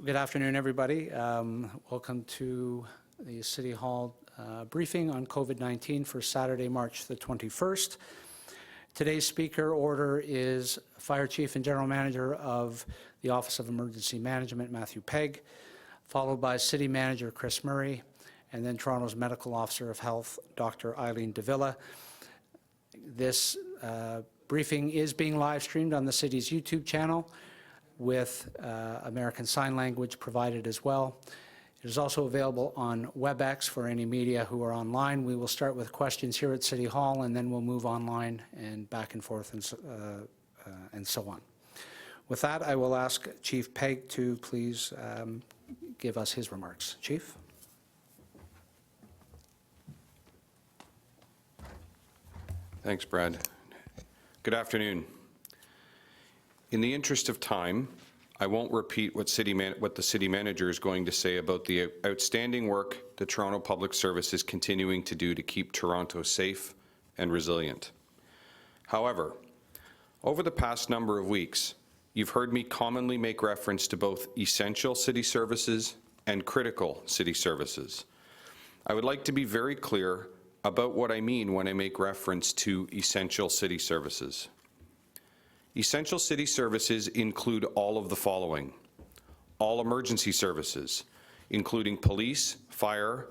Good afternoon, everybody. Welcome to the City Hall briefing on COVID-19 for Saturday, March the 21st. Today's speaker order is Fire Chief and General Manager of the Office of Emergency Management, Matthew Pegg, followed by City Manager Chris Murray, and then Toronto's Medical Officer of Health, Dr. Eileen de Villa. This briefing is being live streamed on the city's YouTube channel, with American Sign Language provided as well. It is also available on WebEx for any media who are online. We will start with questions here at City Hall, and then we'll move online and back and forth and so on. With that, I will ask Chief Pegg to please give us his remarks. Chief? Thanks, Brad. Good afternoon. In the interest of time, I won't repeat what the City Manager is going to say about the outstanding work the Toronto Public Service is continuing to do to keep Toronto safe and resilient. However, over the past number of weeks, you've heard me commonly make reference to both essential city services and critical city services. I would like to be very clear about what I mean when I make reference to essential city services. Essential city services include all of the following: all emergency services, including police, fire,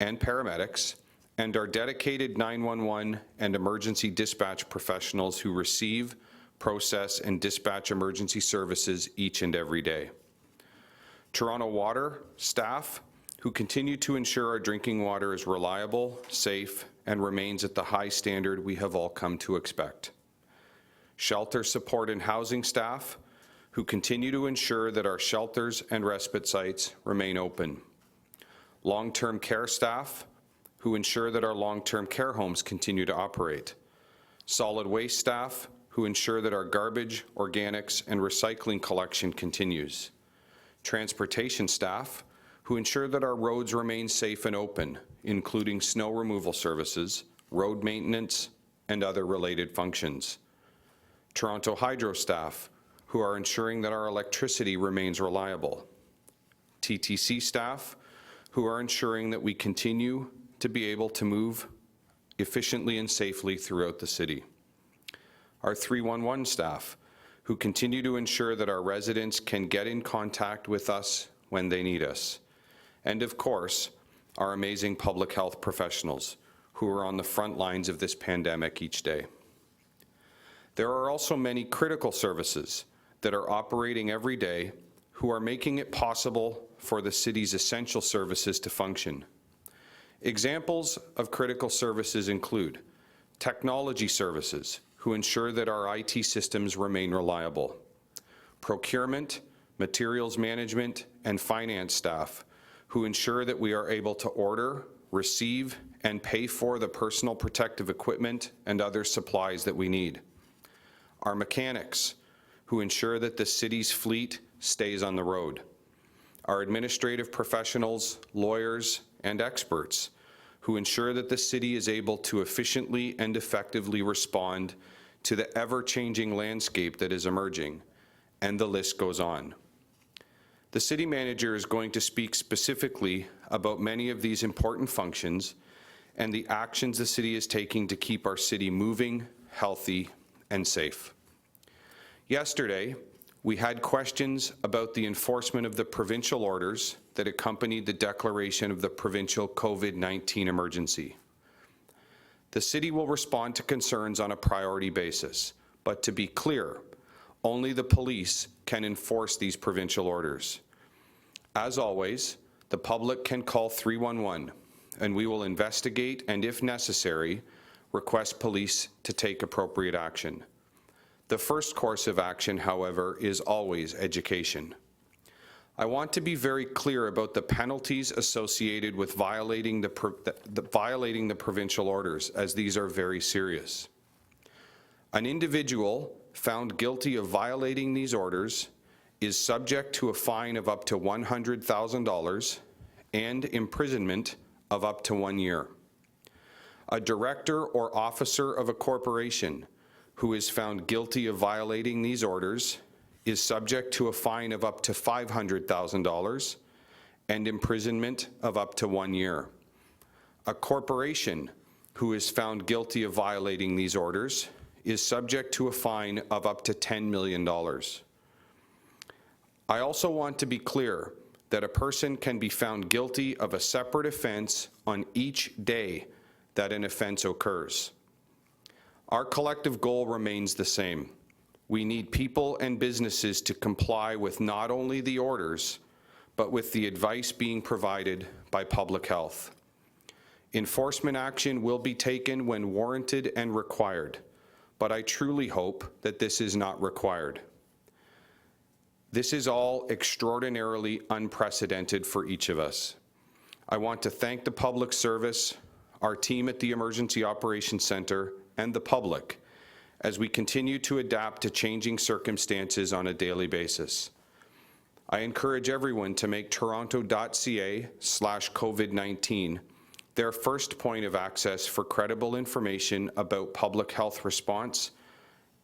and paramedics, and our dedicated 911 and emergency dispatch professionals who receive, process, and dispatch emergency services each and every day. Toronto Water staff, who continue to ensure our drinking water is reliable, safe, and remains at the high standard we have all come to expect. Shelter support and housing staff, who continue to ensure that our shelters and respite sites remain open. Long-term care staff, who ensure that our long-term care homes continue to operate. Solid waste staff, who ensure that our garbage, organics, and recycling collection continues. Transportation staff, who ensure that our roads remain safe and open, including snow removal services, road maintenance, and other related functions. Toronto Hydro staff, who are ensuring that our electricity remains reliable. TTC staff, who are ensuring that we continue to be able to move efficiently and safely throughout the city. Our 311 staff, who continue to ensure that our residents can get in contact with us when they need us. And of course, our amazing public health professionals, who are on the front lines of this pandemic each day. There are also many critical services that are operating every day who are making it possible for the city's essential services to function. Examples of critical services include technology services, who ensure that our IT systems remain reliable. Procurement, materials management, and finance staff, who ensure that we are able to order, receive, and pay for the personal protective equipment and other supplies that we need. Our mechanics, who ensure that the city's fleet stays on the road. Our administrative professionals, lawyers, and experts, who ensure that the city is able to efficiently and effectively respond to the ever-changing landscape that is emerging, and the list goes on. The City Manager is going to speak specifically about many of these important functions and the actions the city is taking to keep our city moving, healthy, and safe. Yesterday, we had questions about the enforcement of the provincial orders that accompanied the declaration of the provincial COVID-19 emergency. The city will respond to concerns on a priority basis, but to be clear, only the police can enforce these provincial orders. As always, the public can call 311, and we will investigate and, if necessary, request police to take appropriate action. The first course of action, however, is always education. I want to be very clear about the penalties associated with violating the provincial orders, as these are very serious. An individual found guilty of violating these orders is subject to a fine of up to $100,000 and imprisonment of up to 1 year. A director or officer of a corporation who is found guilty of violating these orders is subject to a fine of up to $500,000 and imprisonment of up to 1 year. A corporation who is found guilty of violating these orders is subject to a fine of up to $10 million. I also want to be clear that a person can be found guilty of a separate offense on each day that an offense occurs. Our collective goal remains the same. We need people and businesses to comply with not only the orders, but with the advice being provided by public health. Enforcement action will be taken when warranted and required, but I truly hope that this is not required. This is all extraordinarily unprecedented for each of us. I want to thank the public service, our team at the Emergency Operations Center, and the public as we continue to adapt to changing circumstances on a daily basis. I encourage everyone to make toronto.ca/COVID-19 their first point of access for credible information about public health response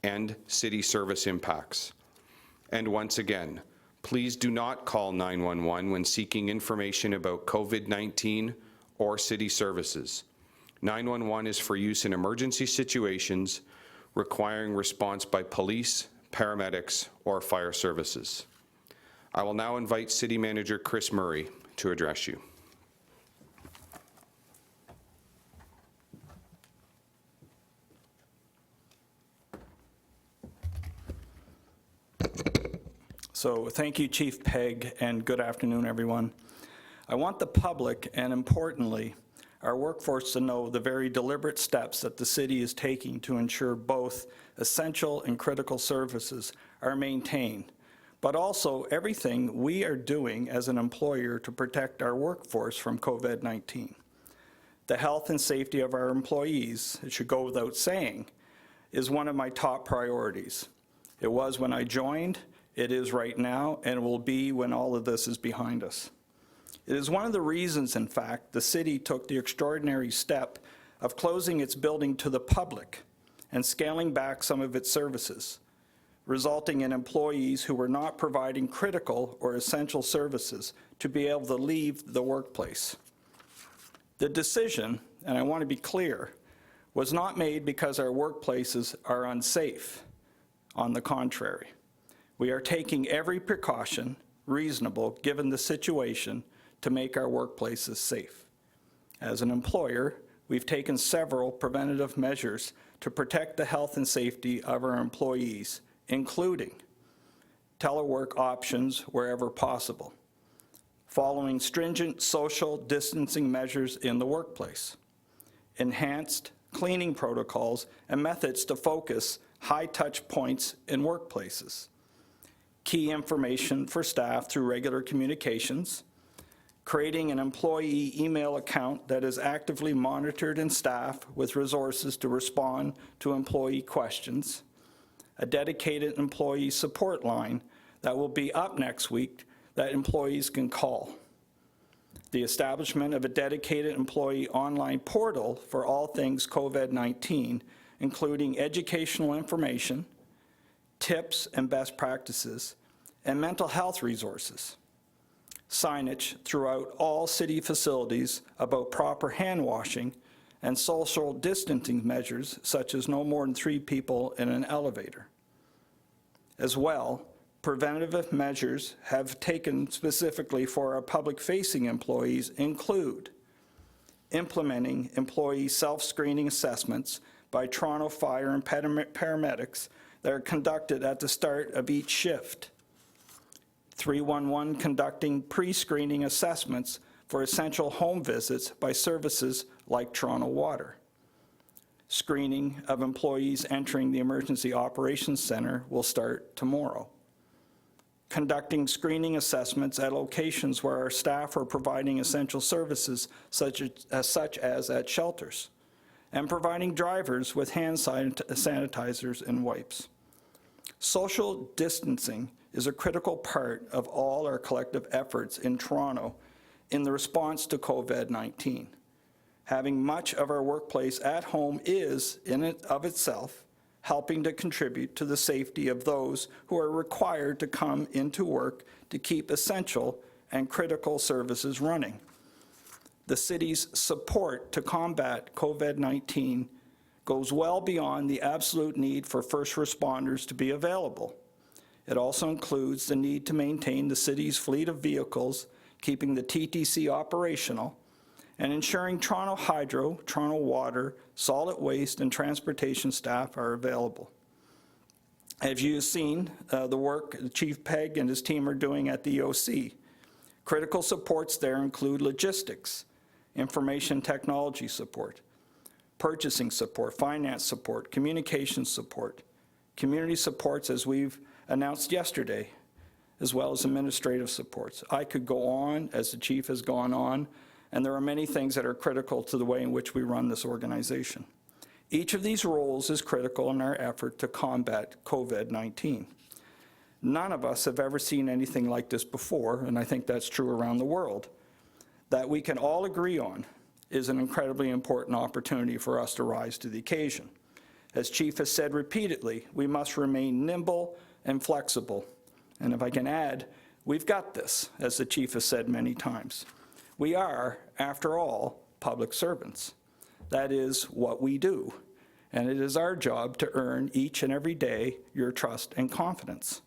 and city service impacts. And once again, please do not call 911 when seeking information about COVID-19 or city services. 911 is for use in emergency situations requiring response by police, paramedics, or fire services. I will now invite City Manager Chris Murray to address you. So thank you, Chief Pegg, and good afternoon, everyone. I want the public, and importantly, our workforce to know the very deliberate steps that the city is taking to ensure both essential and critical services are maintained, but also everything we are doing as an employer to protect our workforce from COVID-19. The health and safety of our employees, it should go without saying, is one of my top priorities. It was when I joined, it is right now, and it will be when all of this is behind us. It is one of the reasons, in fact, the city took the extraordinary step of closing its building to the public and scaling back some of its services, resulting in employees who were not providing critical or essential services to be able to leave the workplace. The decision, and I want to be clear, was not made because our workplaces are unsafe. On the contrary, we are taking every precaution reasonable given the situation to make our workplaces safe. As an employer, we've taken several preventative measures to protect the health and safety of our employees, including telework options wherever possible, following stringent social distancing measures in the workplace, enhanced cleaning protocols and methods to focus high-touch points in workplaces, key information for staff through regular communications, creating an employee email account that is actively monitored and staffed with resources to respond to employee questions, a dedicated employee support line that will be up next week that employees can call, the establishment of a dedicated employee online portal for all things COVID-19, including educational information, tips and best practices, and mental health resources, signage throughout all city facilities about proper hand washing and social distancing measures such as no more than 3 people in an elevator. As well, preventative measures have taken specifically for our public-facing employees include implementing employee self-screening assessments by Toronto Fire and paramedics that are conducted at the start of each shift, 311 conducting pre-screening assessments for essential home visits by services like Toronto Water. Screening of employees entering the Emergency Operations Center will start tomorrow. Conducting screening assessments at locations where our staff are providing essential services such as at shelters, and providing drivers with hand sanitizers and wipes. Social distancing is a critical part of all our collective efforts in Toronto in the response to COVID-19. Having much of our workplace at home is, in and of itself, helping to contribute to the safety of those who are required to come into work to keep essential and critical services running. The city's support to combat COVID-19 goes well beyond the absolute need for first responders to be available. It also includes the need to maintain the city's fleet of vehicles, keeping the TTC operational, and ensuring Toronto Hydro, Toronto Water, solid waste, and transportation staff are available. As you've seen, the work Chief Pegg and his team are doing at the EOC. Critical supports there include logistics, information technology support, purchasing support, finance support, communication support, community supports as we've announced yesterday, as well as administrative supports. I could go on as the chief has gone on, and there are many things that are critical to the way in which we run this organization. Each of these roles is critical in our effort to combat COVID-19. None of us have ever seen anything like this before, and I think that's true around the world. That we can all agree on is an incredibly important opportunity for us to rise to the occasion. As Chief has said repeatedly, we must remain nimble and flexible. And if I can add, we've got this, as the Chief has said many times. We are, after all, public servants. That is what we do, and it is our job to earn each and every day your trust and confidence.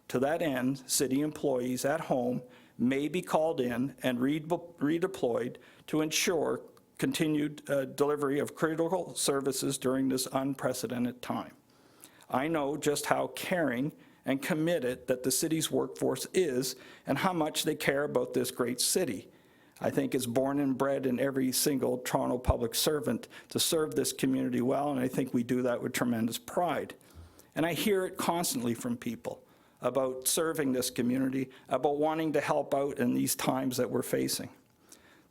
To that end, city employees at home may be called in and redeployed to ensure continued delivery of critical services during this unprecedented time. I know just how caring and committed that the city's workforce is and how much they care about this great city. I think it's born and bred in every single Toronto public servant to serve this community well, and I think we do that with tremendous pride. And I hear it constantly from people about serving this community, about wanting to help out in these times that we're facing.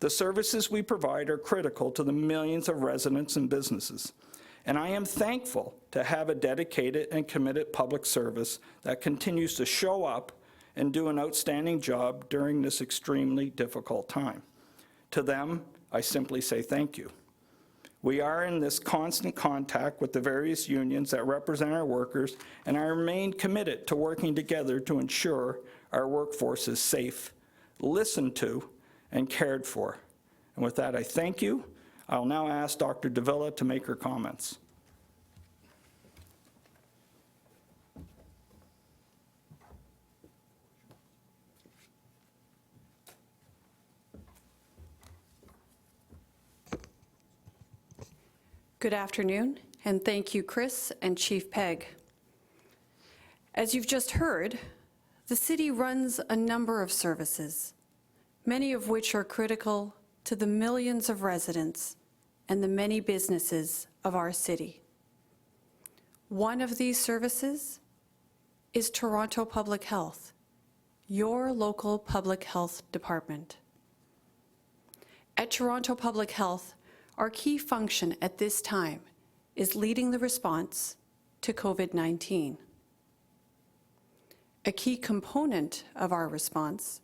The services we provide are critical to the millions of residents and businesses, and I am thankful to have a dedicated and committed public service that continues to show up and do an outstanding job during this extremely difficult time. To them, I simply say thank you. We are in this constant contact with the various unions that represent our workers, and I remain committed to working together to ensure our workforce is safe, listened to, and cared for. And with that, I thank you. I'll now ask Dr. de Villa to make her comments. Good afternoon, and thank you, Chris and Chief Pegg. As you've just heard, the city runs a number of services, many of which are critical to the millions of residents and the many businesses of our city. One of these services is Toronto Public Health, your local public health department. At Toronto Public Health, our key function at this time is leading the response to COVID-19. A key component of our response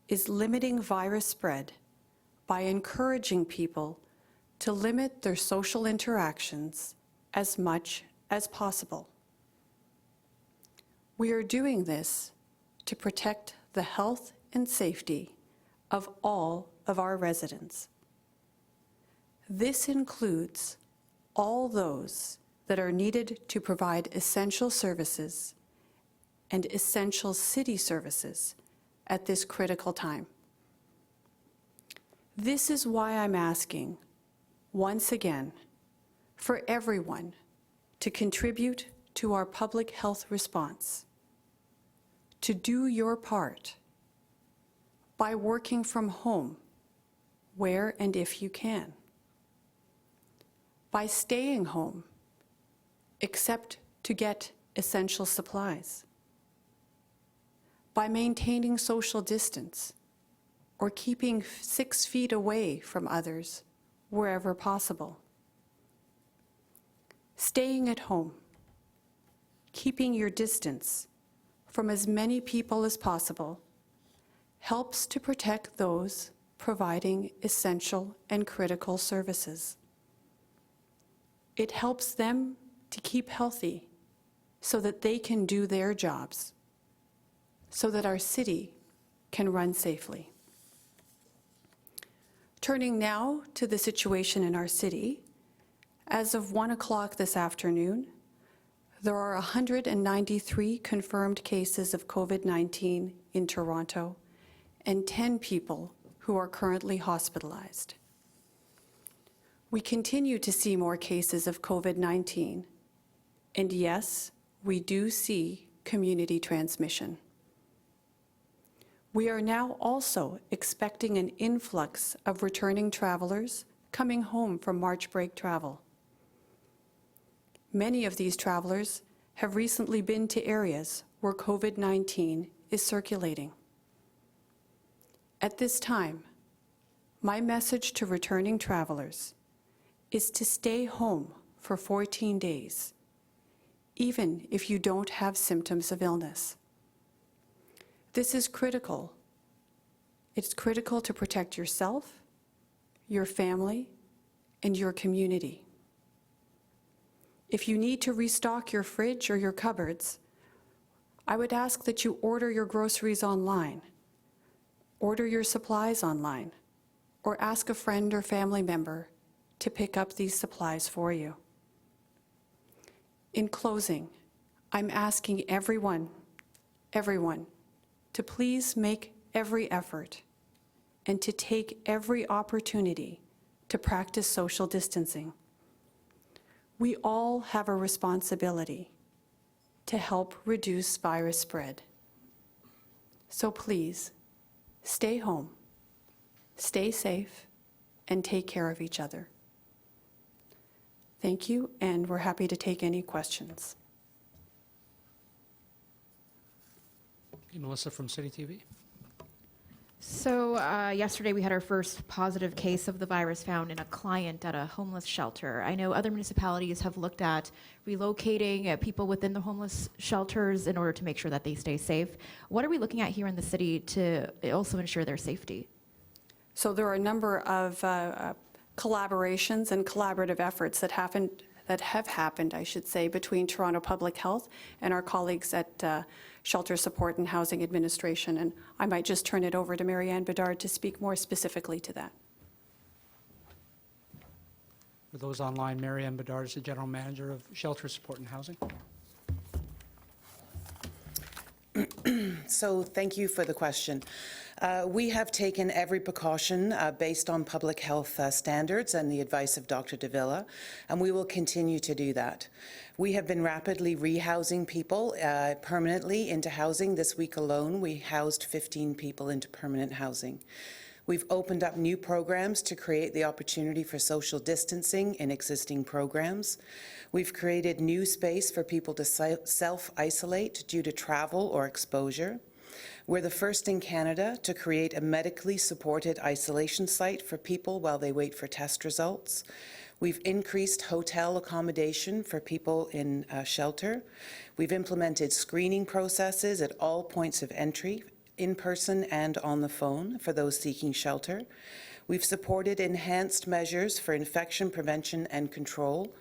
is limiting virus spread by encouraging people to limit their social interactions as much as possible. We are doing this to protect the health and safety of all of our residents. This includes all those that are needed to provide essential services and essential city services at this critical time. This is why I'm asking, once again, for everyone to contribute to our public health response, to do your part by working from home, where and if you can, by staying home, except to get essential supplies, by maintaining social distance or keeping 6 feet away from others wherever possible, staying at home, keeping your distance, from as many people as possible helps to protect those providing essential and critical services. It helps them to keep healthy so that they can do their jobs, so that our city can run safely. Turning now to the situation in our city, as of 1 o'clock this afternoon, there are 193 confirmed cases of COVID-19 in Toronto and 10 people who are currently hospitalized. We continue to see more cases of COVID-19, and yes, we do see community transmission. We are now also expecting an influx of returning travelers coming home from March break travel. Many of these travelers have recently been to areas where COVID-19 is circulating. At this time, my message to returning travelers is to stay home for 14 days, even if you don't have symptoms of illness. This is critical. It's critical to protect yourself, your family, and your community. If you need to restock your fridge or your cupboards, I would ask that you order your groceries online, order your supplies online, or ask a friend or family member to pick up these supplies for you. In closing, I'm asking everyone to please make every effort and to take every opportunity to practice social distancing. We all have a responsibility to help reduce virus spread. So please, stay home, stay safe, and take care of each other. Thank you, and we're happy to take any questions. Melissa from City TV. So yesterday we had our first positive case of the virus found in a client at a homeless shelter. I know other municipalities have looked at relocating people within the homeless shelters in order to make sure that they stay safe. What are we looking at here in the city to also ensure their safety? So there are a number of collaborations and collaborative efforts that have happened, I should say, between Toronto Public Health and our colleagues at Shelter Support and Housing Administration. And I might just turn it over to Marianne Bedard to speak more specifically to that. For those online, Marianne Bedard is the General Manager of Shelter Support and Housing. So thank you for the question. We have taken every precaution based on public health standards and the advice of Dr. de Villa, and we will continue to do that. We have been rapidly rehousing people permanently into housing. This week alone, we housed 15 people into permanent housing. We've opened up new programs to create the opportunity for social distancing in existing programs. We've created new space for people to self-isolate due to travel or exposure. We're the first in Canada to create a medically supported isolation site for people while they wait for test results. We've increased hotel accommodation for people in shelter. We've implemented screening processes at all points of entry, in person and on the phone, for those seeking shelter. We've supported enhanced measures for infection prevention and control.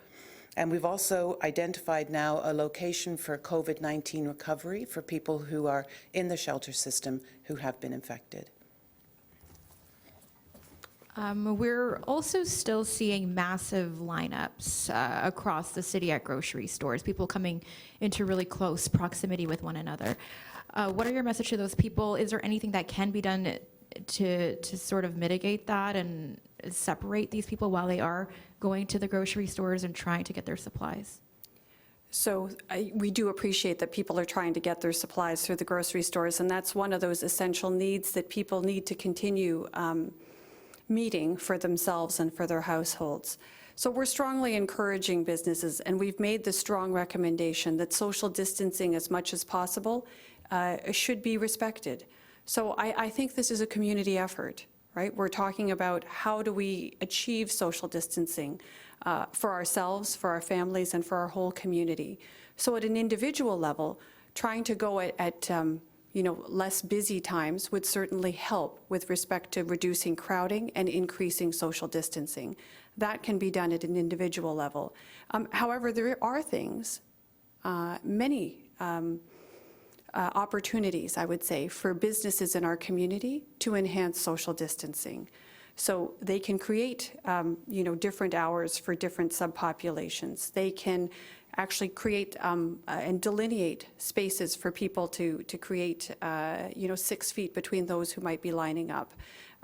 And we've also identified now a location for COVID-19 recovery for people who are in the shelter system who have been infected. We're also still seeing massive lineups across the city at grocery stores, people coming into really close proximity with one another. What are your message to those people? Is there anything that can be done to sort of mitigate that and separate these people while they are going to the grocery stores and trying to get their supplies? So we do appreciate that people are trying to get their supplies through the grocery stores, and that's one of those essential needs that people need to continue meeting for themselves and for their households. So we're strongly encouraging businesses, and we've made the strong recommendation that social distancing as much as possible should be respected. So I think this is a community effort, right? We're talking about how do we achieve social distancing for ourselves, for our families, and for our whole community. So at an individual level, trying to go at less busy times would certainly help with respect to reducing crowding and increasing social distancing. That can be done at an individual level. However, there are things, many opportunities, I would say, for businesses in our community to enhance social distancing. So they can create, different hours for different subpopulations. They can actually create and delineate spaces for people to create, 6 feet between those who might be lining up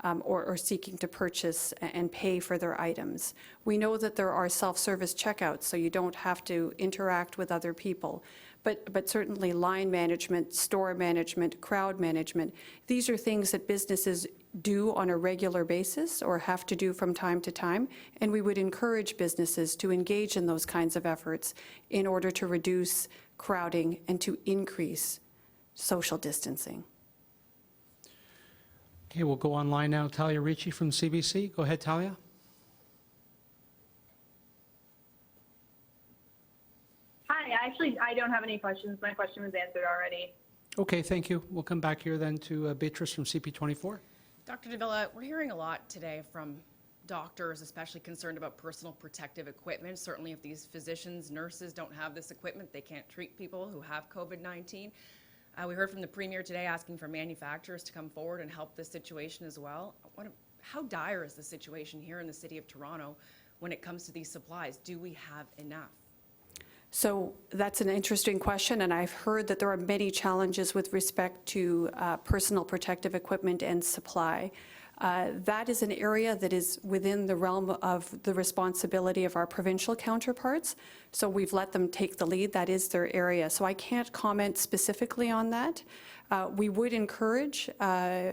or seeking to purchase and pay for their items. We know that there are self-service checkouts, so you don't have to interact with other people. But certainly line management, store management, crowd management, these are things that businesses do on a regular basis or have to do from time to time, and we would encourage businesses to engage in those kinds of efforts in order to reduce crowding and to increase social distancing. Okay, we'll go online now. Talia Ricci from CBC. Go ahead, Talia. Hi, I don't have any questions. My question was answered already. Okay, thank you. We'll come back here then to Beatrice from CP24. Dr. de Villa, we're hearing a lot today from doctors, especially concerned about personal protective equipment. Certainly if these physicians, nurses don't have this equipment, they can't treat people who have COVID-19. We heard from the Premier today asking for manufacturers to come forward and help this situation as well. How dire is the situation here in the City of Toronto when it comes to these supplies? Do we have enough? So that's an interesting question, and I've heard that there are many challenges with respect to personal protective equipment and supply. That is an area that is within the realm of the responsibility of our provincial counterparts, so we've let them take the lead. That is their area, so I can't comment specifically on that. We would encourage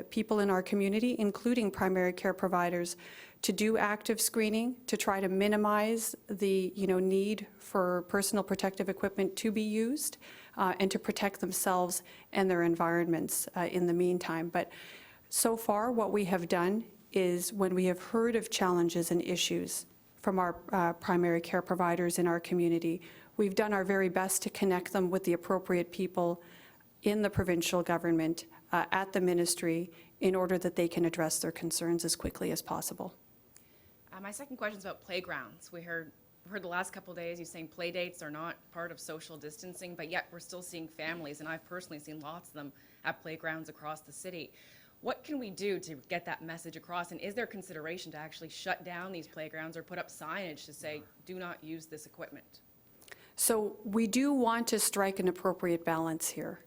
people in our community, including primary care providers, to do active screening, to try to minimize the need for personal protective equipment to be used, and to protect themselves and their environments in the meantime. But so far, what we have done is when we have heard of challenges and issues from our primary care providers in our community, we've done our very best to connect them with the appropriate people in the provincial government, at the ministry, in order that they can address their concerns as quickly as possible. My second question is about playgrounds. We heard the last couple of days you saying play dates are not part of social distancing, but yet we're still seeing families, and I've personally seen lots of them at playgrounds across the city. What can we do to get that message across, and is there consideration to actually shut down these playgrounds or put up signage to say, do not use this equipment? So we do want to strike an appropriate balance here.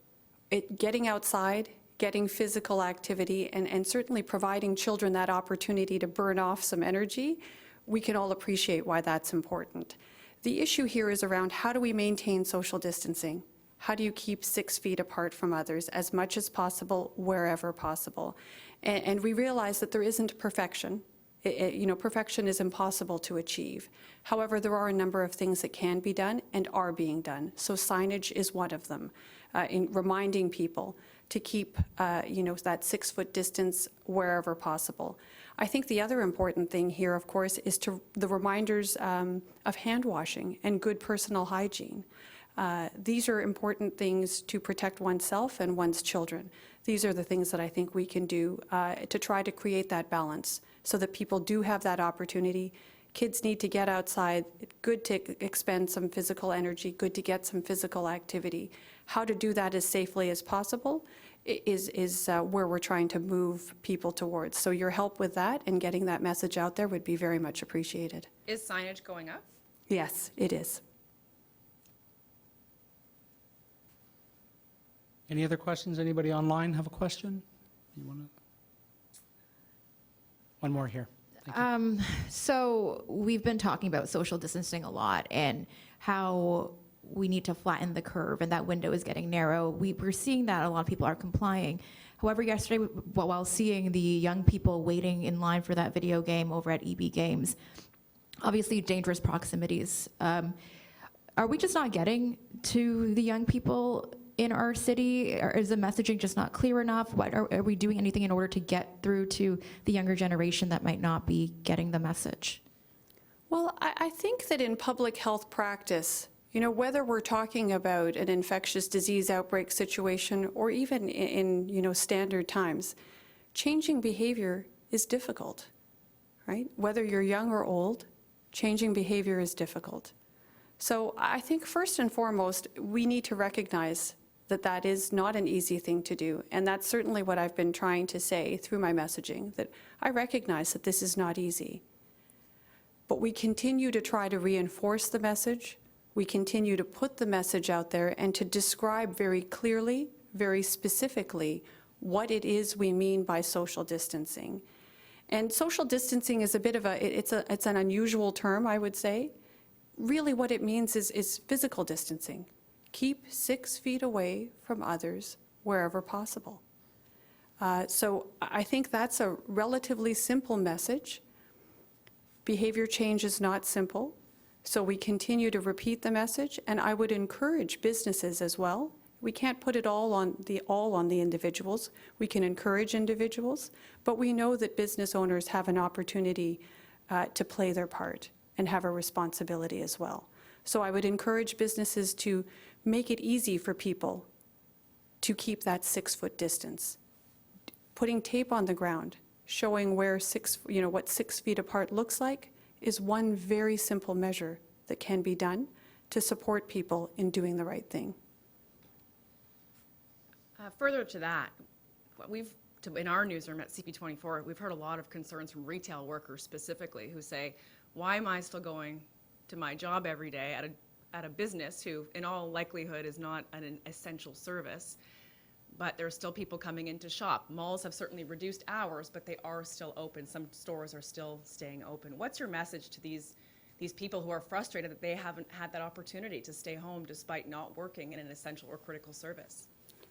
Getting outside, getting physical activity, and certainly providing children that opportunity to burn off some energy, we can all appreciate why that's important. The issue here is around how do we maintain social distancing? How do you keep 6 feet apart from others as much as possible, wherever possible? And we realize that there isn't perfection. Perfection is impossible to achieve. However, there are a number of things that can be done and are being done. So signage is one of them, in reminding people to keep, that 6-foot distance wherever possible. I think the other important thing here, of course, is the reminders of hand washing and good personal hygiene. These are important things to protect oneself and one's children. These are the things that I think we can do to try to create that balance so that people do have that opportunity. Kids need to get outside. It's good to expend some physical energy, good to get some physical activity. How to do that as safely as possible is where we're trying to move people towards. So your help with that and getting that message out there would be very much appreciated. Is signage going up? Yes, it is. Any other questions? Anybody online have a question? You want to? One more here. Thank you. So we've been talking about social distancing a lot and how we need to flatten the curve and that window is getting narrow. We're seeing that a lot of people are complying. However, yesterday, while seeing the young people waiting in line for that video game over at EB Games, obviously dangerous proximities. Are we just not getting to the young people in our city? Or is the messaging just not clear enough? Are we doing anything in order to get through to the younger generation that might not be getting the message? Well, I think that in public health practice, You know, whether we're talking about an infectious disease outbreak situation or even in standard times, changing behavior is difficult, right? Whether you're young or old, changing behavior is difficult. So I think first and foremost, we need to recognize that that is not an easy thing to do. And that's certainly what I've been trying to say through my messaging, that I recognize that this is not easy. But we continue to try to reinforce the message. We continue to put the message out there and to describe very clearly, very specifically, what it is we mean by social distancing. And social distancing is a bit of it's an unusual term, I would say. Really what it means is physical distancing. Keep 6 feet away from others wherever possible. So I think that's a relatively simple message. Behavior change is not simple. So we continue to repeat the message, and I would encourage businesses as well. We can't put it all on the individuals. We can encourage individuals, but we know that business owners have an opportunity to play their part and have a responsibility as well. So I would encourage businesses to make it easy for people to keep that 6-foot distance. Putting tape on the ground, showing where what 6 feet apart looks like, is one very simple measure that can be done to support people in doing the right thing. Further to that, in our newsroom at CP24, we've heard a lot of concerns from retail workers specifically who say, why am I still going to my job every day at a business who, in all likelihood, is not an essential service, but there's still people coming in to shop. Malls have certainly reduced hours, but they are still open. Some stores are still staying open. What's your message to these people who are frustrated that they haven't had that opportunity to stay home despite not working in an essential or critical service?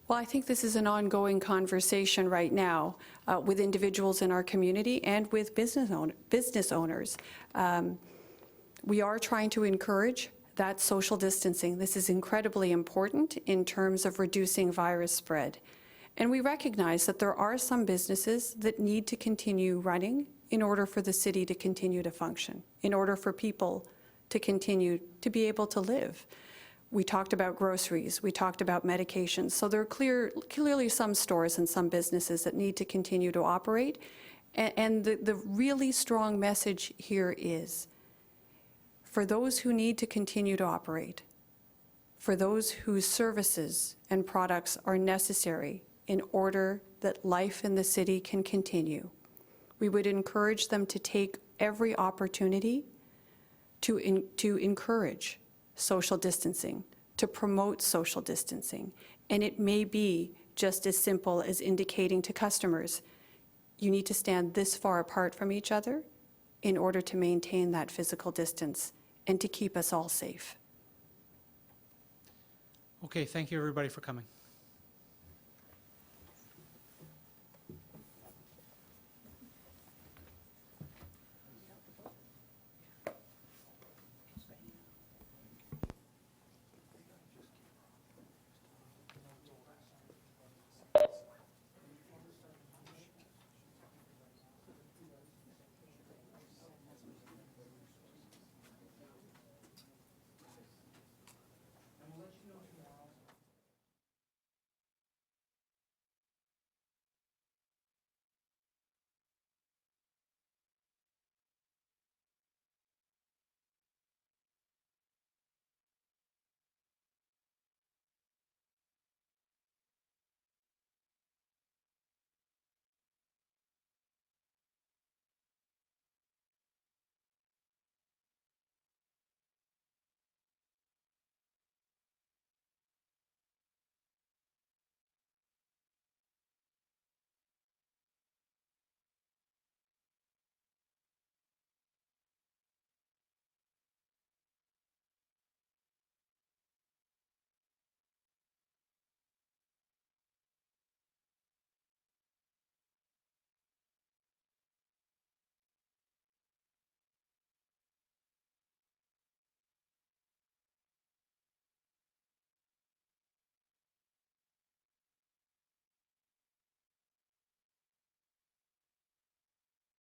Well, I think this is an ongoing conversation right now with individuals in our community and with business owners. We are trying to encourage that social distancing. This is incredibly important in terms of reducing virus spread. And we recognize that there are some businesses that need to continue running in order for the city to continue to function, in order for people to continue to be able to live. We talked about groceries, we talked about medications. So there are clearly some stores and some businesses that need to continue to operate. And the really strong message here is, for those who need to continue to operate, for those whose services and products are necessary in order that life in the city can continue, we would encourage them to take every opportunity to encourage social distancing, to promote social distancing. And it may be just as simple as indicating to customers, you need to stand this far apart from each other in order to maintain that physical distance and to keep us all safe. Okay, thank you everybody for coming.